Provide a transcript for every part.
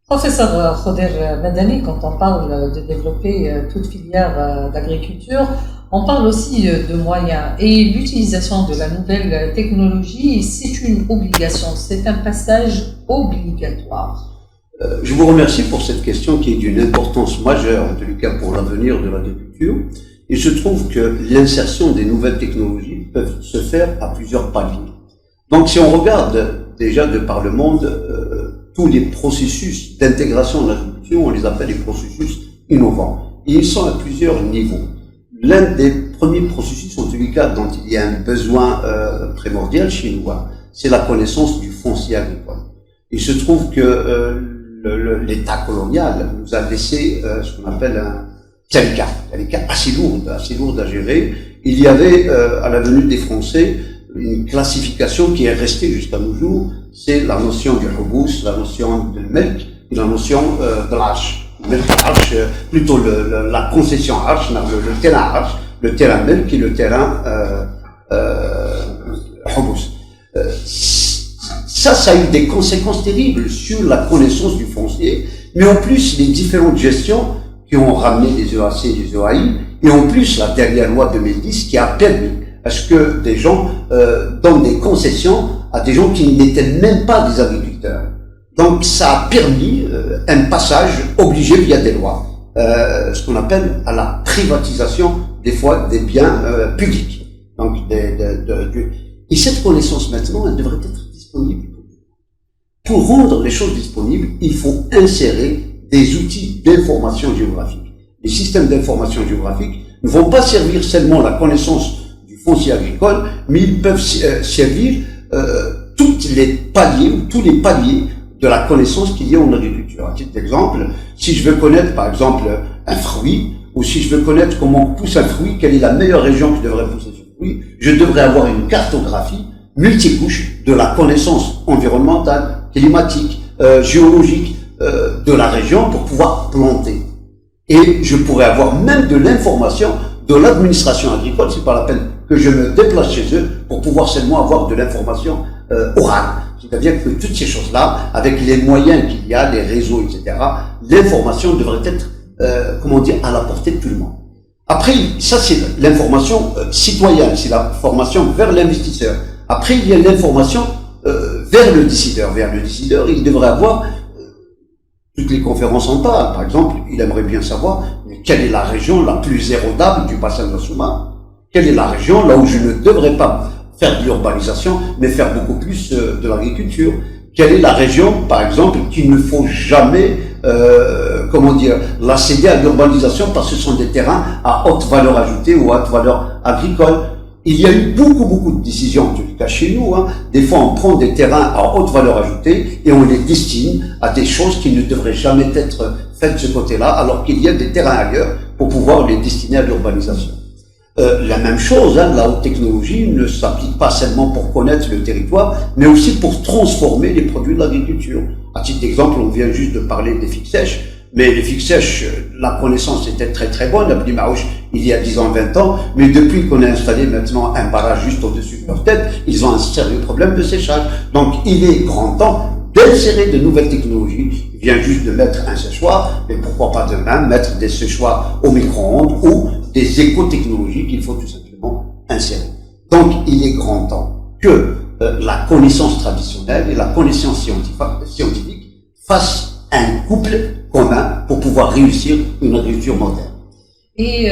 Professeur Khader Madani, quand on parle de développer toute filière d'agriculture, on parle aussi de moyens et l'utilisation de la nouvelle technologie, c'est une obligation, c'est un passage obligatoire. Je vous remercie pour cette question qui est d'une importance majeure, en tous les cas pour l'avenir de l'agriculture. Il se trouve que l'insertion des nouvelles technologies peut se faire à plusieurs paliers. Donc si on regarde déjà de par le monde, tous les processus d'intégration de l'agriculture, on les appelle les processus innovants. Et ils sont à plusieurs niveaux. L'un des premiers processus, en tous les cas, dont il y a un besoin primordial chez nous, c'est la connaissance du foncier agricole. Il se trouve que l'État colonial nous a laissé ce qu'on appelle un cas assez lourde à gérer. Il y avait, à la venue des Français, une classification qui est restée jusqu'à nos jours, c'est la notion du hubus, la notion de melk et la notion de l'arche. Plutôt la concession arche, le terrain arche, le terrain melk et le terrain hubus. Ça a eu des conséquences terribles sur la connaissance du foncier, mais en plus les différentes gestions qui ont ramené les EAC et les EAI, et en plus la dernière loi 2010 qui a permis à ce que des gens donnent des concessions à des gens qui n'étaient même pas des agriculteurs. Donc ça a permis un passage obligé via des lois, ce qu'on appelle à la privatisation des fois des biens publics. Donc et cette connaissance maintenant, elle devrait être disponible. Pour rendre les choses disponibles, il faut insérer des outils d'information géographique. Les systèmes d'information géographique ne vont pas servir seulement la connaissance du foncier agricole, mais ils peuvent servir tous les paliers de la connaissance qu'il y a en agriculture. À titre d'exemple, si je veux connaître par exemple un fruit, ou si je veux connaître comment pousse un fruit, quelle est la meilleure région qui devrait pousser ce fruit, je devrais avoir une cartographie multicouche de la connaissance environnementale, climatique, géologique de la région pour pouvoir planter. Et je pourrais avoir même de l'information de l'administration agricole, c'est pas la peine que je me déplace chez eux pour pouvoir seulement avoir de l'information orale. C'est-à-dire que toutes ces choses-là, avec les moyens qu'il y a, les réseaux, etc., l'information devrait être, à la portée de tout le monde. Après, ça c'est l'information citoyenne, c'est l'information vers l'investisseur. Après, il y a l'information vers le décideur. Vers le décideur, il devrait avoir, toutes les conférences en parlent. Par exemple, il aimerait bien savoir quelle est la région la plus érodable du bassin de la Souma. Quelle est la région là où je ne devrais pas faire de l'urbanisation, mais faire beaucoup plus de l'agriculture. Quelle est la région, par exemple, qu'il ne faut jamais, la céder à l'urbanisation parce que ce sont des terrains à haute valeur ajoutée ou à haute valeur agricole. Il y a eu beaucoup de décisions, en tout cas chez nous. Des fois, on prend des terrains à haute valeur ajoutée et on les destine à des choses qui ne devraient jamais être faites de ce côté-là, alors qu'il y a des terrains ailleurs pour pouvoir les destiner à l'urbanisation. La même chose, la haute technologie ne s'applique pas seulement pour connaître le territoire, mais aussi pour transformer les produits de l'agriculture. À titre d'exemple, on vient juste de parler des figues sèches, mais les figues sèches, la connaissance était très bonne, à Bni Maouche, il y a 10 ans, 20 ans, mais depuis qu'on a installé maintenant un barrage juste au-dessus de leur tête, ils ont un sérieux problème de séchage. Donc il est grand temps d'insérer de nouvelles technologies. Il vient juste de mettre un séchoir, mais pourquoi pas demain mettre des séchoirs au micro-ondes ou des éco-technologies qu'il faut tout simplement insérer. Donc il est grand temps que la connaissance traditionnelle et la connaissance scientifique fassent un couple commun pour pouvoir réussir une agriculture moderne. Et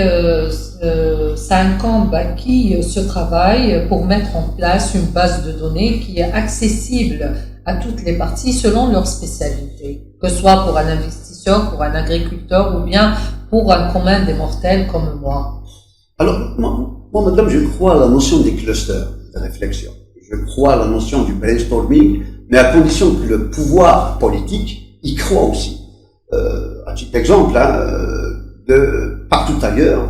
ça incombe à qui ce travail pour mettre en place une base de données qui est accessible à toutes les parties selon leur spécialité, que ce soit pour un investisseur, pour un agriculteur ou bien pour un commun des mortels comme moi. Alors, moi, madame, je crois à la notion des clusters de réflexion. Je crois à la notion du brainstorming, mais à condition que le pouvoir politique y croit aussi. À titre d'exemple, partout ailleurs,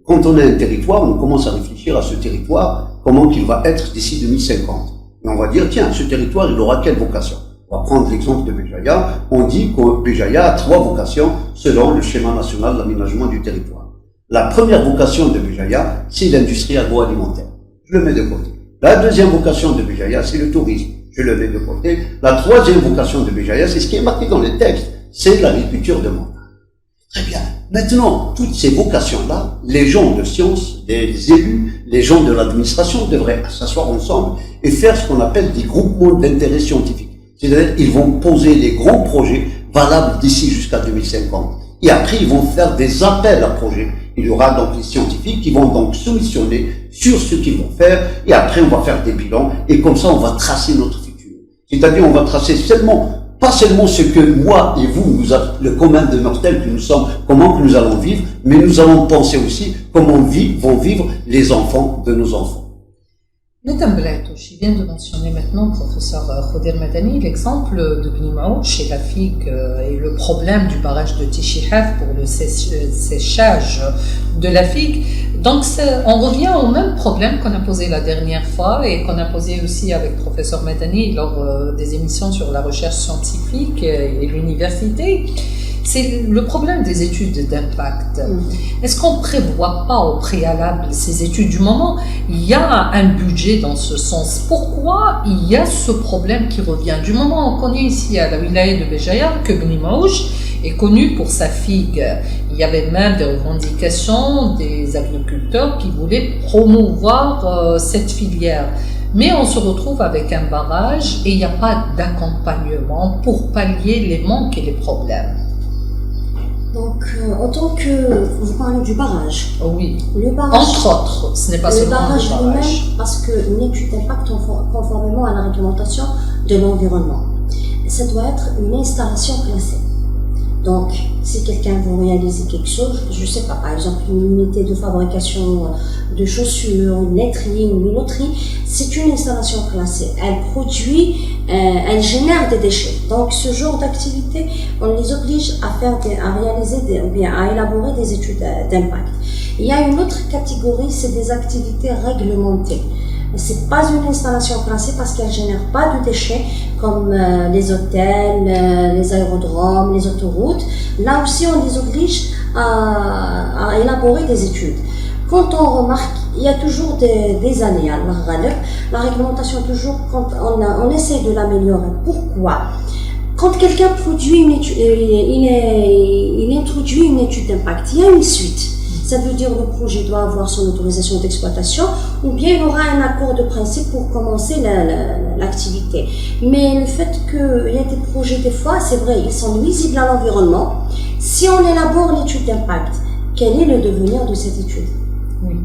quand on a un territoire, on commence à réfléchir à ce territoire, comment qu'il va être d'ici 2050. Et on va dire, tiens, ce territoire, il aura quelle vocation? On va prendre l'exemple de Béjaïa. On dit que Béjaïa a 3 vocations selon le schéma national d'aménagement du territoire. La première vocation de Béjaïa, c'est l'industrie agroalimentaire. Je le mets de côté. La deuxième vocation de Béjaïa, c'est le tourisme. je le mets de côté. La troisième vocation de Béjaïa, c'est ce qui est marqué dans les textes, c'est l'agriculture de montagne. Très bien. Maintenant, toutes ces vocations-là, les gens de science, les élus, les gens de l'administration devraient s'asseoir ensemble et faire ce qu'on appelle des groupements d'intérêt scientifique. C'est-à-dire, ils vont poser des grands projets valables d'ici jusqu'à 2050. Et après, ils vont faire des appels à projets. Il y aura donc les scientifiques qui vont donc soumissionner sur ce qu'ils vont faire. Et après, on va faire des bilans. Et comme ça, on va tracer notre futur. C'est-à-dire, on va tracer pas seulement ce que moi et vous, le commun de mortels que nous sommes, comment que nous allons vivre, mais nous allons penser aussi comment vont vivre les enfants de nos enfants. Madame Blatouch, il vient de mentionner maintenant, professeur Khader Madani, l'exemple de Bni Maouch chez la FIG et le problème du barrage de Tichihaf pour le séchage de la FIG. Donc, on revient au même problème qu'on a posé la dernière fois et qu'on a posé aussi avec professeur Madani lors des émissions sur la recherche scientifique et l'université. C'est le problème des études d'impact. Est-ce qu'on ne prévoit pas au préalable ces études du moment? Il y a un budget dans ce sens. Pourquoi il y a ce problème qui revient? Du moment on connaît ici à la wilaya de Béjaïa que Bni Maouch est connu pour sa figue. Il y avait même des revendications des agriculteurs qui voulaient promouvoir cette filière. Mais on se retrouve avec un barrage et il n'y a pas d'accompagnement pour pallier les manques et les problèmes. Donc, en tant que... Vous parlez du barrage. Oui. Le barrage, entre autres, ce n'est pas seulement le barrage lui-même, parce qu'une étude d'impact conformément à la réglementation de l'environnement. Ça doit être une installation classée. Donc, si quelqu'un veut réaliser quelque chose, je ne sais pas, par exemple une unité de fabrication de chaussures, une laiterie, une minoterie, c'est une installation classée. Elle produit, elle génère des déchets. Donc, ce genre d'activité, on les oblige à élaborer des études d'impact. Il y a une autre catégorie, c'est des activités réglementées. C'est pas une installation classée parce qu'elle génère pas de déchets comme les hôtels, les aérodromes, les autoroutes. Là aussi, on les oblige à élaborer des études. Quand on remarque, il y a toujours des aléas. La réglementation, toujours, quand on essaie de l'améliorer. Pourquoi? Quand quelqu'un produit une étude, il introduit une étude d'impact, il y a une suite. Ça veut dire que le projet doit avoir son autorisation d'exploitation ou bien il aura un accord de principe pour commencer l'activité. Mais le fait qu'il y a des projets, des fois, c'est vrai, ils sont nuisibles à l'environnement. Si on élabore l'étude d'impact, quel est le devenir de cette étude? Oui.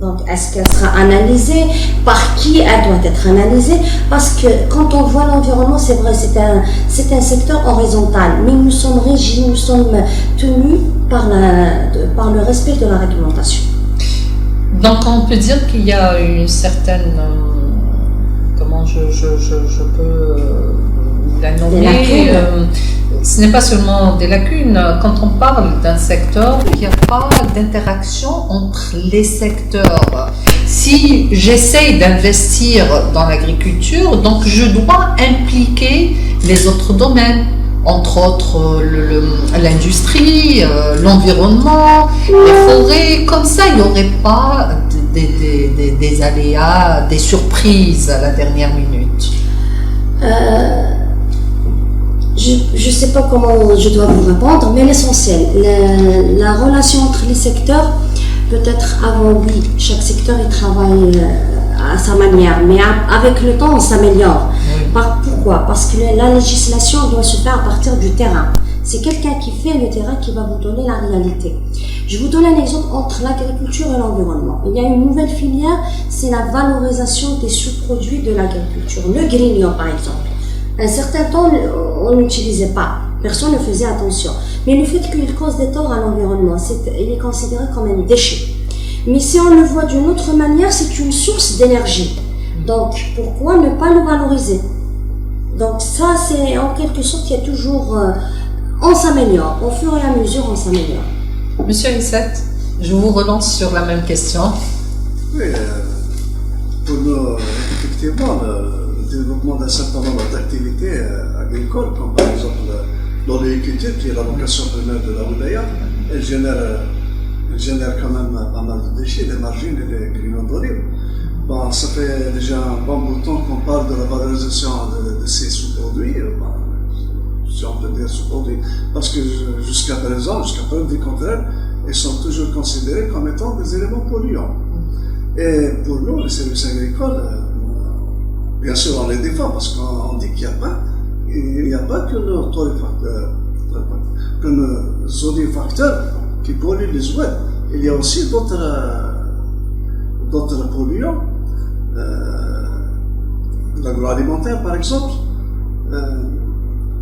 Donc, est-ce qu'elle sera analysée? Par qui elle doit être analysée? Parce que quand on voit l'environnement, c'est vrai, c'est un secteur horizontal, mais nous sommes régis, nous sommes tenus par le respect de la réglementation. Donc, on peut dire qu'il y a une certaine... comment je peux la nommer? Ce n'est pas seulement des lacunes. Quand on parle d'un secteur, il n'y a pas d'interaction entre les secteurs. Si j'essaye d'investir dans l'agriculture, donc je dois impliquer les autres domaines, entre autres l'industrie, l'environnement, les forêts. Comme ça, il n'y aurait pas des aléas, des surprises à la dernière minute. Je ne sais pas comment je dois vous répondre, mais l'essentiel, la relation entre les secteurs, peut-être avant, oui, chaque secteur il travaille à sa manière, mais avec le temps on s'améliore. Oui. Pourquoi? Parce que la législation doit se faire à partir du terrain. C'est quelqu'un qui fait le terrain qui va vous donner la réalité. Je vous donne un exemple entre l'agriculture et l'environnement. Il y a une nouvelle filière, c'est la valorisation des sous-produits de l'agriculture, le grignon par exemple. Un certain temps, on n'utilisait pas. Personne ne faisait attention. Mais le fait qu'il cause des torts à l'environnement, il est considéré comme un déchet. Mais si on le voit d'une autre manière, c'est une source d'énergie. Donc, pourquoi ne pas le valoriser? Donc ça, c'est en quelque sorte, il y a toujours... on s'améliore. Au fur et à mesure, on s'améliore. Monsieur Issat, je vous relance sur la même question. Oui, pour nous, effectivement, le développement d'un certain nombre d'activités agricoles, comme par exemple l'oléiculture, qui est la vocation première de la wilaya, elle génère quand même pas mal de déchets, des margines et des grillons d'olive. Bon, ça fait déjà un bon bout de temps qu'on parle de la valorisation de ces sous-produits. Si on peut dire sous-produits. Parce que jusqu'à présent, jusqu'à preuve du contraire, ils sont toujours considérés comme étant des éléments polluants. Et pour nous, les services agricoles, bien sûr, on les défend parce qu'on dit qu'il n'y a pas que nos zodifacteurs qui polluent les oueds. Il y a aussi d'autres polluants. L'agroalimentaire, par exemple.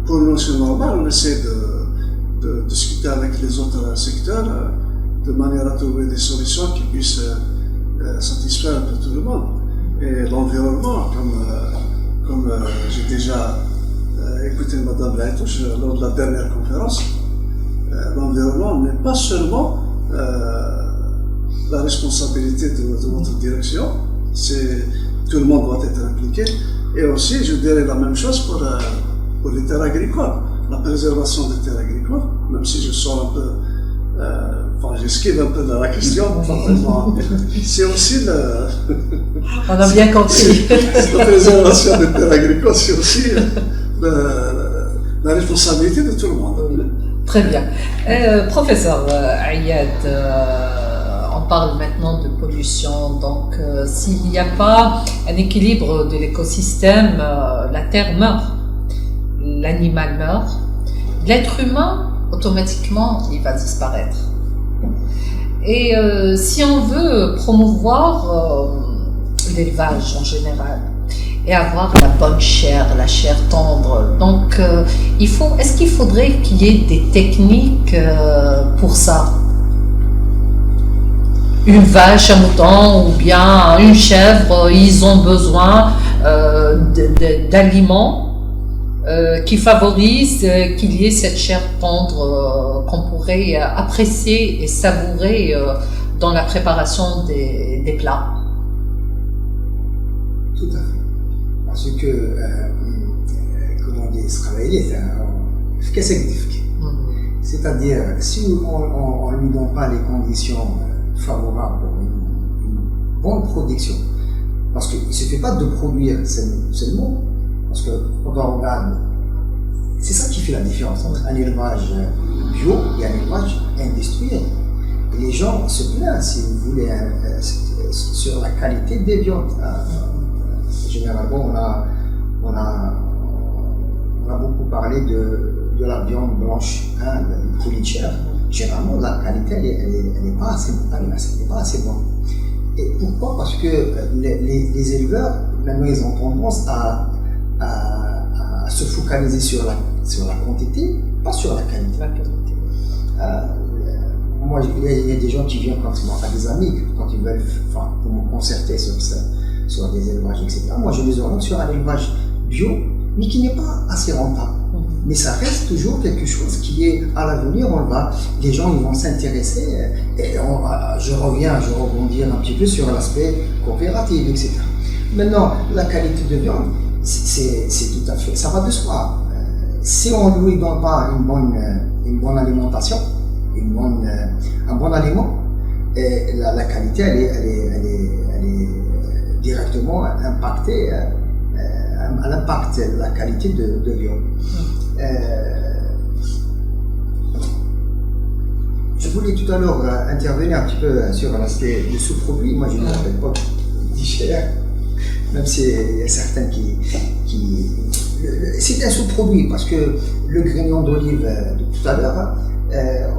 Pour nous, c'est normal, on essaie de discuter avec les autres secteurs de manière à trouver des solutions qui puissent satisfaire un peu tout le monde. Et l'environnement, comme j'ai déjà écouté Mme Laïtouche lors de la dernière conférence, l'environnement n'est pas seulement la responsabilité de votre direction, tout le monde doit être impliqué. Et aussi, je dirais la même chose pour les terres agricoles, la préservation des terres agricoles, même si je sors un peu, j'esquive un peu de la question, c'est aussi On a bien compris. la préservation des terres agricoles, c'est aussi la responsabilité de tout le monde. Très bien. Professeur Ayad, on parle maintenant de pollution, donc s'il n'y a pas un équilibre de l'écosystème, la Terre meurt, l'animal meurt, l'être humain, automatiquement, il va disparaître. Et si on veut promouvoir l'élevage en général, et avoir la bonne chair, la chair tendre. Donc, est-ce qu'il faudrait qu'il y ait des techniques pour ça? Une vache, un mouton ou bien une chèvre, ils ont besoin d'aliments qui favorisent qu'il y ait cette chair tendre qu'on pourrait apprécier et savourer dans la préparation des plats. Tout à fait. Parce que, comment dire, travailler, qu'est-ce que c'est? C'est-à-dire, si on ne lui donne pas les conditions favorables pour une bonne production, parce qu'il ne suffit pas de produire seulement, parce que quand on regarde, c'est ça qui fait la différence entre un élevage bio et un élevage industriel. Et les gens se plaignent, si vous voulez, sur la qualité des viandes. Généralement, on a beaucoup parlé de la viande blanche, le poulet de chair. Généralement, la qualité, elle n'est pas assez bonne. Et pourquoi? Parce que les éleveurs, maintenant, ils ont tendance à se focaliser sur la quantité, pas sur la qualité. Moi, il y a des gens qui viennent quand ils ont des amis, quand ils veulent, pour me concerter sur des élevages, etc. Moi, je les oriente sur un élevage bio, mais qui n'est pas assez rentable. Mais ça reste toujours quelque chose qui est à l'avenir. Les gens ils vont s'intéresser. Et je rebondis un petit peu sur l'aspect coopératif, etc. Maintenant, la qualité de viande, c'est tout à fait, ça va de soi. Si on ne lui donne pas une bonne alimentation, un bon aliment, la qualité, elle est directement impactée. Elle impacte la qualité de viande. Je voulais tout à l'heure intervenir un petit peu sur l'aspect des sous-produits. Moi, je ne les appelle pas chers, même s'il y a certains qui c'est un sous-produit, parce que le grignon d'olive de tout à l'heure,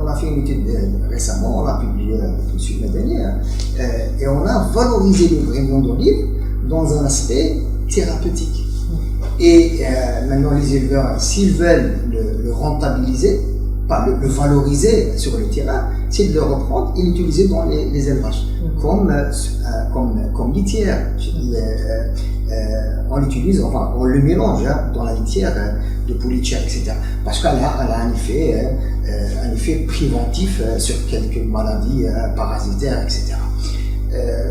on a fait une étude récemment, on a publié sur le dernier, et on a valorisé le grignon d'olive dans un aspect thérapeutique. Et maintenant, les éleveurs, s'ils veulent le rentabiliser, pas le valoriser sur le terrain, c'est de le reprendre et l'utiliser dans les élevages, comme litière. On l'utilise, on le mélange dans la litière de poulet de chair, etc. Parce qu'elle a un effet préventif sur quelques maladies parasitaires, etc.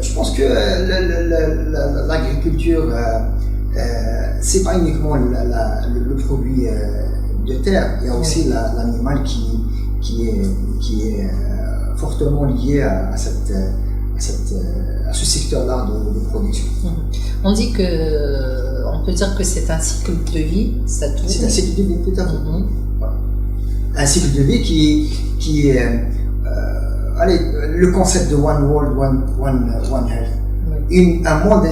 Je pense que l'agriculture, c'est pas uniquement le produit de terre, il y a aussi l'animal qui est fortement lié à à ce secteur-là de production. On dit on peut dire que c'est un cycle de vie, ça tourne. C'est un cycle de vie, tout à fait. Voilà. Un cycle de vie qui est, allez, le concept de One World, One Health. Un monde,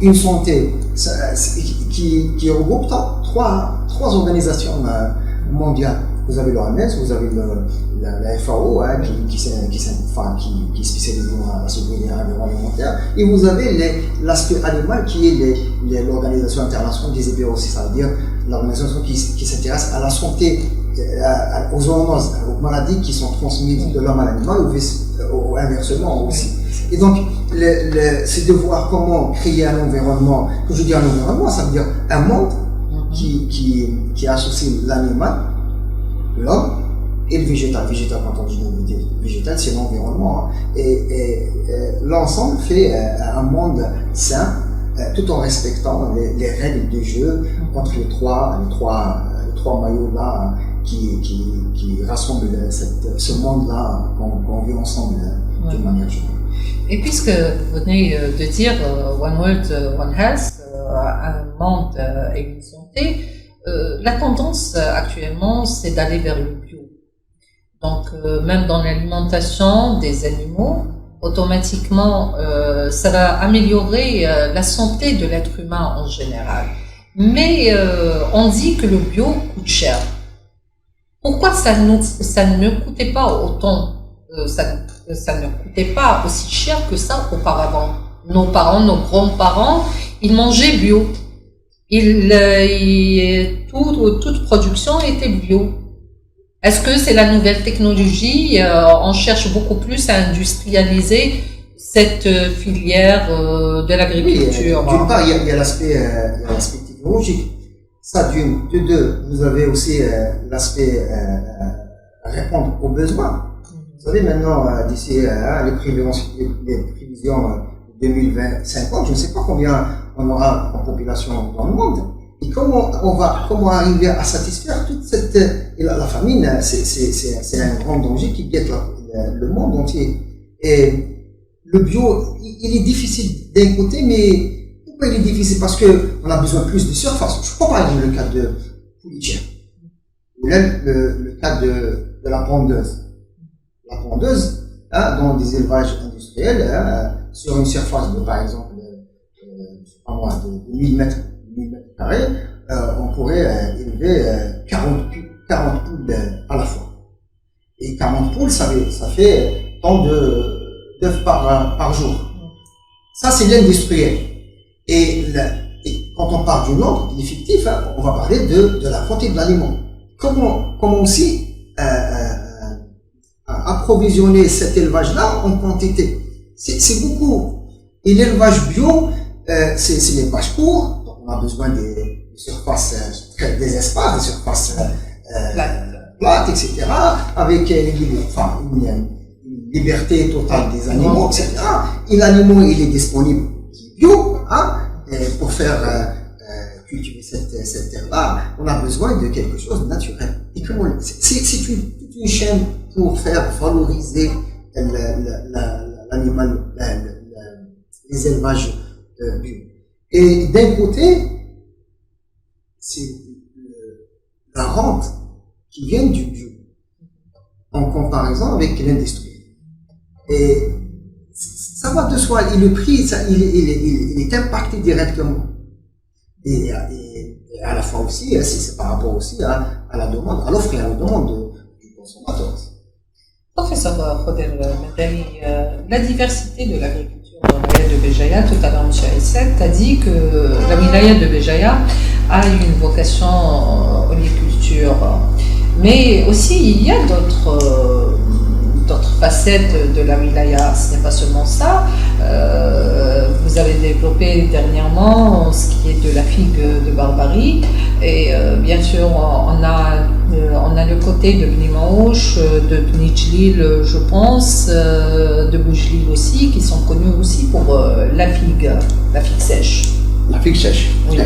une santé qui regroupe trois organisations mondiales. Vous avez l'OMS, vous avez la FAO qui est spécialisée dans la sécurité alimentaire, et vous avez l'aspect animal qui est l'Organisation internationale des épidémies, c'est-à-dire l'organisation qui s'intéresse à la santé, aux zoonoses, aux maladies qui sont transmises de l'homme à l'animal ou inversement aussi. Et donc, c'est de voir comment créer un environnement. Quand je dis un environnement, ça veut dire un monde qui associe l'animal, l'homme et le végétal. Quand on dit végétal, c'est l'environnement. Et l'ensemble fait un monde sain, tout en respectant les règles de jeu entre les trois maillots-là qui rassemblent ce monde-là qu'on vit ensemble d'une manière générale. Et puisque vous venez de dire One World, One Health, un monde et une santé, la tendance actuellement, c'est d'aller vers le bio. Donc, même dans l'alimentation des animaux, automatiquement, ça va améliorer la santé de l'être humain en général. Mais on dit que le bio coûte cher. Pourquoi ça ne coûtait pas autant, ça ne coûtait pas aussi cher que ça auparavant? Nos parents, nos grands-parents, ils mangeaient bio. Toute production était bio. Est-ce que c'est la nouvelle technologie? On cherche beaucoup plus à industrialiser cette filière de l'agriculture. Oui, d'une part, il y a l'aspect technologique. Ça, d'une. De deux, vous avez aussi l'aspect répondre aux besoins. Vous savez, maintenant, d'ici les prévisions 2050, je ne sais pas combien on aura en population dans le monde. Et comment arriver à satisfaire toute cette... la famine, c'est un grand danger qui guette le monde entier. Et le bio, il est difficile d'un côté, mais pourquoi il est difficile? Parce qu'on a besoin plus de surface. Je prends par exemple le cas de Poulichère, ou le cas de la pondeuse. La pondeuse, dans des élevages industriels, sur une surface de, par exemple, de 1000 mètres carrés, on pourrait élever 40 poules à la fois. Et 40 poules, ça fait tant d'œufs par jour. Ça, c'est l'industriel. Et quand on parle du nombre, l'effectif, on va parler de la quantité de l'aliment. Comment aussi approvisionner cet élevage-là en quantité. C'est beaucoup. Et l'élevage bio, c'est l'élevage court, donc on a besoin des surfaces, des espaces, des surfaces plates, etc., avec une liberté totale des animaux, etc. Et l'animal, il est disponible bio, pour faire cultiver cette terre-là, on a besoin de quelque chose de naturel. Et c'est toute une chaîne pour faire valoriser l'animal, les élevages bio. Et d'un côté, c'est la rente qui vient du bio, en comparaison avec l'industrie. Et ça va de soi, et le prix, il est impacté directement. Et à la fois aussi, c'est par rapport aussi à la demande, à l'offre et à la demande du consommateur. Professeur Khodr Meddali, la diversité de l'agriculture dans la wilaya de Béjaïa, tout à l'heure M. Aïssat a dit que la wilaya de Béjaïa a une vocation oléiculture. Mais aussi, il y a d'autres facettes de la wilaya. Ce n'est pas seulement ça. Vous avez développé dernièrement ce qui est de la figue de Barbarie. Et bien sûr, on a le côté de Bni Maouch, de Bni Djlil, je pense, de Boujlil aussi, qui sont connus aussi pour la figue sèche. La figue sèche. Oui.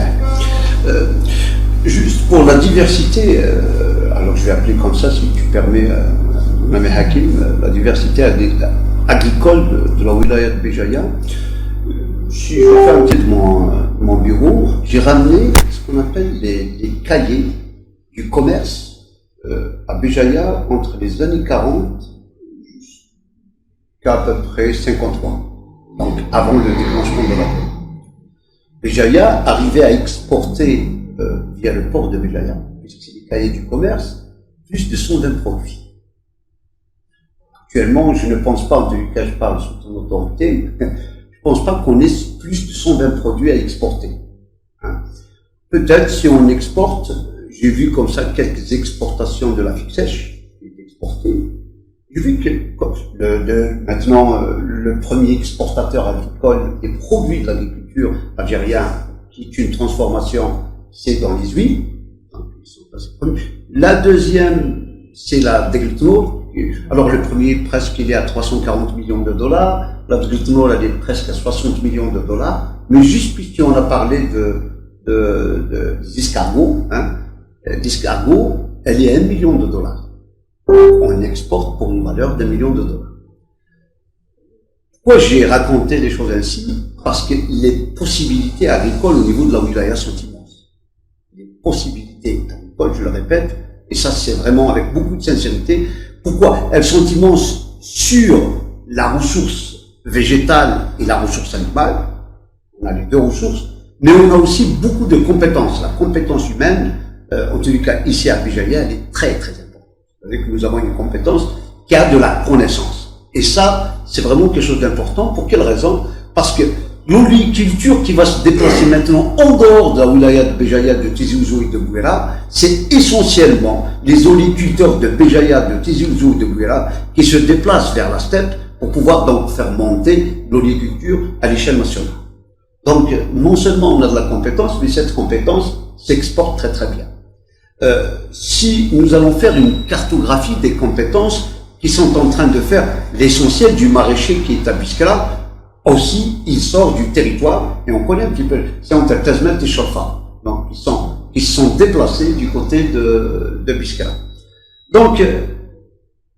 Juste pour la diversité, alors je vais appeler comme ça, si tu permets, Mame Hakim, la diversité agricole de la wilaya de Béjaïa. Si je fais un petit de mon bureau, j'ai ramené ce qu'on appelle les cahiers du commerce à Béjaïa entre les années 40 jusqu'à peu près 53, donc avant le déclenchement de la guerre. Béjaïa arrivait à exporter via le port de Béjaïa, puisque c'est les cahiers du commerce, plus de 120 produits. Actuellement, je ne pense pas, en tout cas je parle sous ton autorité, je ne pense pas qu'on ait plus de 120 produits à exporter. Hein. Peut-être si on exporte, j'ai vu comme ça quelques exportations de la figue sèche qui est exportée. J'ai vu que maintenant le premier exportateur agricole des produits de l'agriculture algérienne, qui est une transformation, c'est dans les huiles. La deuxième, c'est la Degletnol. Alors le premier, presque, il est à 340 millions de dollars. La Degletnol, elle est presque à 60 millions de dollars. Mais juste puisqu'on a parlé des escargots, hein, l'escargot, elle est à 1 million de dollars. On exporte pour une valeur d'1 million de dollars. Pourquoi j'ai raconté des choses ainsi? Parce que les possibilités agricoles au niveau de la wilaya sont immenses. Les possibilités agricoles, je le répète, et ça c'est vraiment avec beaucoup de sincérité. Pourquoi? Elles sont immenses sur la ressource végétale et la ressource animale. On a les deux ressources, mais on a aussi beaucoup de compétences. La compétence humaine, en tout cas ici à Béjaïa, elle est très très importante. Vous savez que nous avons une compétence qui a de la connaissance. Et ça, c'est vraiment quelque chose d'important. Pour quelle raison? Parce que l'oliculture qui va se déplacer maintenant en dehors de la wilaya de Béjaïa, de Tizi Ouzou et de Bouera, c'est essentiellement les oliculteurs de Béjaïa, de Tizi Ouzou et de Bouera qui se déplacent vers la steppe pour pouvoir donc faire monter l'oliculture à l'échelle nationale. Donc, non seulement on a de la compétence, mais cette compétence s'exporte très très bien. Si nous allons faire une cartographie des compétences qui sont en train de faire l'essentiel du maraîcher qui est à Biskra, aussi, il sort du territoire, et on connaît un petit peu, c'est entre Tazmet et Chofa. Donc, ils sont déplacés du côté de Biskra. Donc,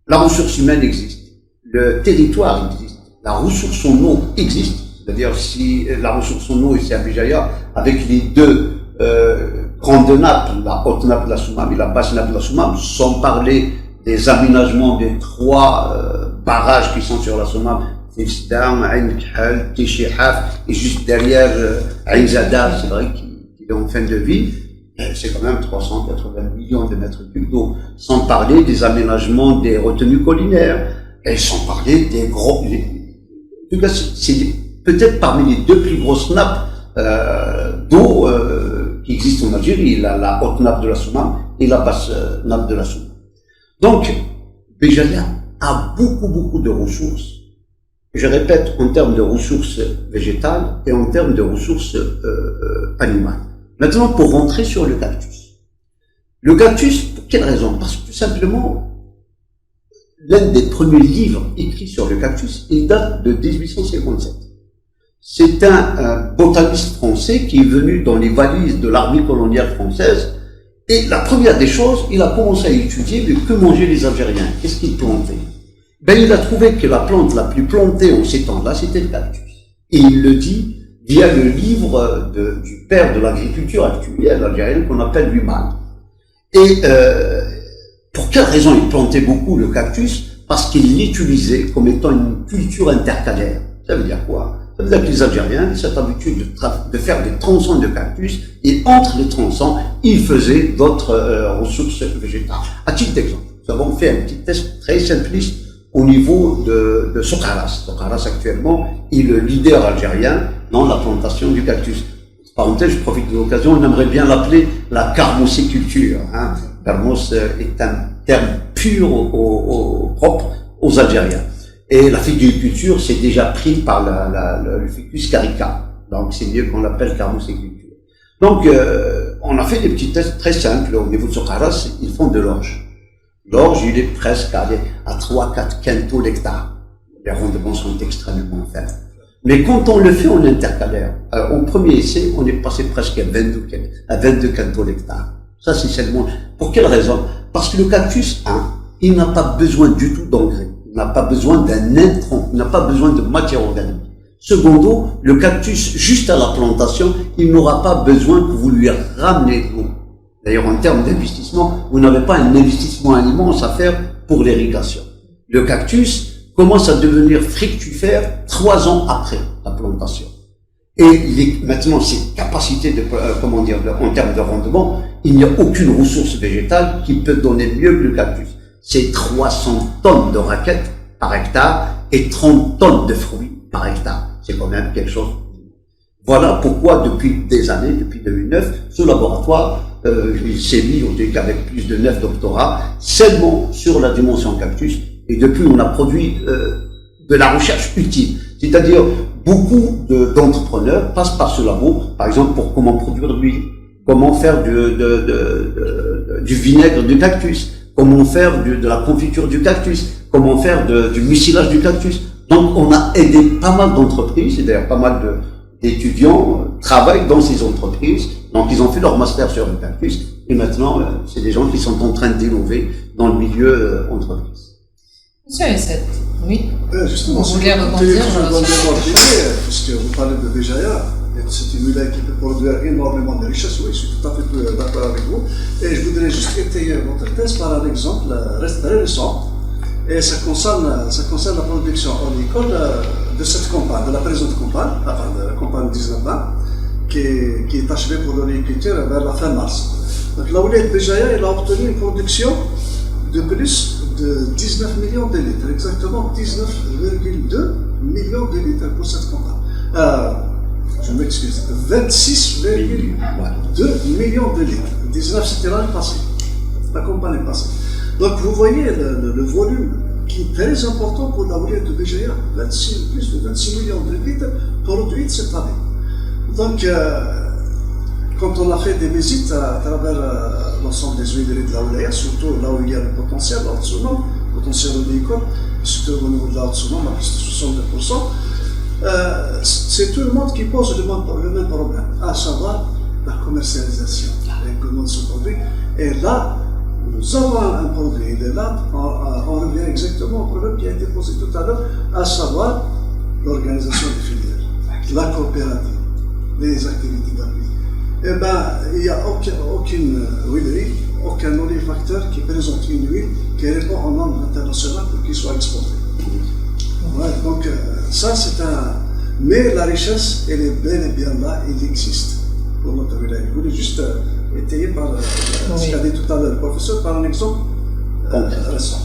la ressource humaine existe, le territoire existe, la ressource en eau existe, c'est-à-dire si la ressource en eau ici à Béjaïa, avec les deux grandes nappes, la haute nappe de la Soumam et la basse nappe de la Soumam, sans parler des aménagements des trois barrages qui sont sur la Soumam, Tifsdam, Ain Khal, Tichihaf, et juste derrière Ain Zada, c'est vrai qu'il est en fin de vie, c'est quand même 380 millions de mètres cubes d'eau, sans parler des aménagements des retenues collinaires, et sans parler des gros... En tout cas, c'est peut-être parmi les deux plus grosses nappes d'eau qui existent en Algérie, la haute nappe de la Soumam et la basse nappe de la Soumam. Donc, Béjaïa a beaucoup de ressources. Je répète, en termes de ressources végétales et en termes de ressources animales. Maintenant, pour rentrer sur le cactus. Le cactus, pour quelle raison? Parce que tout simplement, l'un des premiers livres écrits sur le cactus, il date de 1857. C'est un botaniste français qui est venu dans les valises de l'armée coloniale française, et la première des choses, il a commencé à étudier mais que mangeaient les Algériens, qu'est-ce qu'ils plantaient. Ben, il a trouvé que la plante la plus plantée en ces temps-là, c'était le cactus. Et il le dit via le livre du père de l'agriculture actuelle algérienne qu'on appelle Luhmann. Et pour quelle raison il plantait beaucoup le cactus? Parce qu'il l'utilisait comme étant une culture intercalaire. Ça veut dire quoi? Ça veut dire que les Algériens avaient cette habitude de faire des tronçons de cactus, et entre les tronçons, ils faisaient d'autres ressources végétales. À titre d'exemple, nous avons fait un petit test très simpliste au niveau de Sokaras. Sokaras actuellement est le leader algérien dans la plantation du cactus. Parenthèse, je profite de l'occasion, on aimerait bien l'appeler la carmosiculture. Hein. Carmos est un terme pur propre aux Algériens. Et la figuiculture, c'est déjà pris par le ficus carica. Donc c'est mieux qu'on l'appelle carmosiculture. Donc on a fait des petits tests très simples au niveau de Sokaras, ils font de l'orge. L'orge, il est presque à 3-4 quintaux l'hectare. Les rendements sont extrêmement faibles. Mais quand on le fait en intercalaire, au premier essai, on est passé presque à 22 quintaux l'hectare. Ça, c'est seulement... Pour quelle raison? Parce que le cactus, il n'a pas besoin du tout d'engrais. Il n'a pas besoin d'un intrant il n'a pas besoin de matière organique. Secondo, le cactus, juste à la plantation, il n'aura pas besoin que vous lui ramenez de l'eau. D'ailleurs, en termes d'investissement, vous n'avez pas un investissement immense à faire pour l'irrigation. Le cactus commence à devenir fructifère 3 ans après la plantation. Et maintenant, ses capacités en termes de rendement, il n'y a aucune ressource végétale qui peut donner mieux que le cactus. C'est 300 tonnes de raquettes par hectare et 30 tonnes de fruits par hectare. C'est quand même quelque chose. Voilà pourquoi depuis des années, depuis 2009, ce laboratoire il s'est mis avec plus de 9 doctorats seulement sur la dimension cactus. Et depuis, on a produit de la recherche utile. C'est-à-dire, beaucoup d'entrepreneurs passent par ce labo, par exemple, pour comment produire de l'huile, comment faire du vinaigre du cactus, comment faire de la confiture du cactus, comment faire du mucilage du cactus. Donc, on a aidé pas mal d'entreprises, et d'ailleurs pas mal d'étudiants travaillent dans ces entreprises. Donc, ils ont fait leur master sur le cactus, et maintenant, c'est des gens qui sont en train d'innover dans le milieu entreprise. Monsieur Essette, oui. Justement, vous voulez rebondir puisque vous parlez de Béjaïa, c'est une wilaya qui peut produire énormément de richesses, oui, je suis tout à fait d'accord avec vous. Et je voudrais juste étayer votre thèse par un exemple très récent, et ça concerne la production horticole de cette campagne, de la présente campagne, enfin de la campagne 19-20, qui est achevée pour l'agriculture vers la fin mars. Donc la wilaya de Béjaïa, elle a obtenu une production de plus de 19 millions de litres, exactement 19,2 millions de litres pour cette campagne. Je m'excuse, 26,2 millions de litres. 19, c'était l'année passée, la campagne est passée. Donc vous voyez le volume qui est très important pour la wilaya de Béjaïa, plus de 26 millions de litres produits cette année. Donc, quand on a fait des visites à travers l'ensemble des huileries de la wilaya, surtout là où il y a le potentiel, la Haute-Sounan, le potentiel oléicole, surtout au niveau de la Haute-Sounan, à plus de 62%, c'est tout le monde qui pose le même problème, à savoir la commercialisation, l'implémentation de ce produit. Et là, nous avons un produit, et là, on revient exactement au problème qui a été posé tout à l'heure, à savoir l'organisation des filières, la coopérative, les activités d'appui. Eh bien, il n'y a aucune huilerie, aucun oléifacteur qui présente une huile qui répond aux normes internationales pour qu'il soit exporté. Ouais, donc, ça, c'est un. Mais la richesse, elle est bel et bien là, elle existe pour notre wilaya. Je voulais juste étayer par ce qu'a dit tout à l'heure le professeur, par un exemple récent.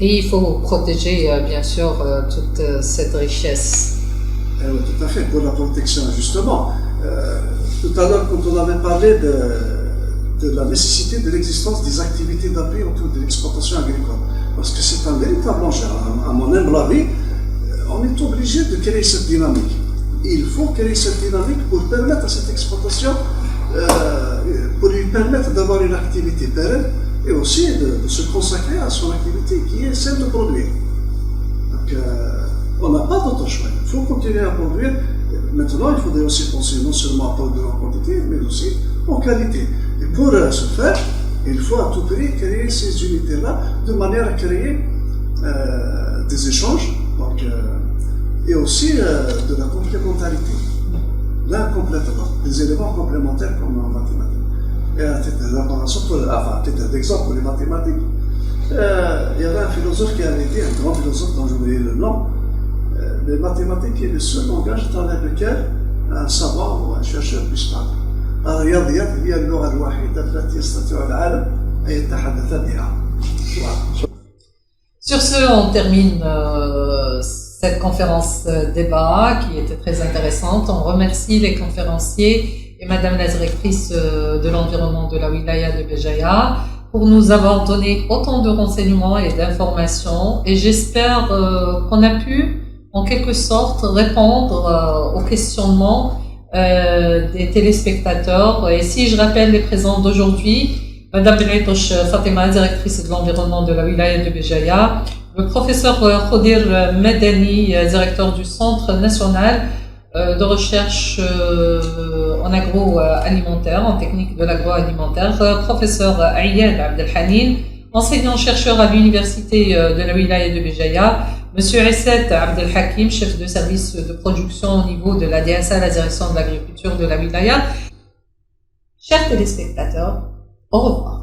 Et il faut protéger, bien sûr, toute cette richesse. Oui, tout à fait, pour la protection, justement. Tout à l'heure, quand on avait parlé de la nécessité de l'existence des activités d'appui autour de l'exploitation agricole, parce que c'est un véritable enjeu. À mon humble avis, on est obligé de créer cette dynamique. Il faut créer cette dynamique pour permettre à cette exploitation, pour lui permettre d'avoir une activité pérenne et aussi de se consacrer à son activité qui est celle de produire. Donc, on n'a pas d'autre choix. Il faut continuer à produire. Maintenant, il faudrait aussi penser non seulement à produire en quantité, mais aussi en qualité. Et pour ce faire, il faut à tout prix créer ces unités-là de manière à créer des échanges donc, et aussi de la complémentarité. L'un complète l'autre, des éléments complémentaires comme en mathématiques. Et à titre d'exemple pour les mathématiques, il y avait un philosophe qui avait dit, un grand philosophe dont j'oubliais le nom, les mathématiques est le seul langage à travers lequel un savant ou un chercheur puisse parler. الرياضيات هي اللغة الوحيدة التي يستطيع العالم أن يتحدث بها. Sur ce, on termine cette conférence débat qui était très intéressante. On remercie les conférenciers et Madame la directrice de l'environnement de la wilaya de Béjaïa pour nous avoir donné autant de renseignements et d'informations. Et j'espère qu'on a pu, en quelque sorte, répondre aux questionnements des téléspectateurs. Et si je rappelle les présents d'aujourd'hui, Madame Benitosh Fatima, directrice de l'environnement de la wilaya de Béjaïa, le professeur Khadir Medani, directeur du Centre national de recherche en agroalimentaire, en technique de l'agroalimentaire, professeur Ayad Abdelhanin, enseignant-chercheur à l'université de la wilaya de Béjaïa, Monsieur Esset Abdelhakim, chef de service de production au niveau de la DSA, la direction de l'agriculture de la Wilaya. Chers téléspectateurs, au revoir.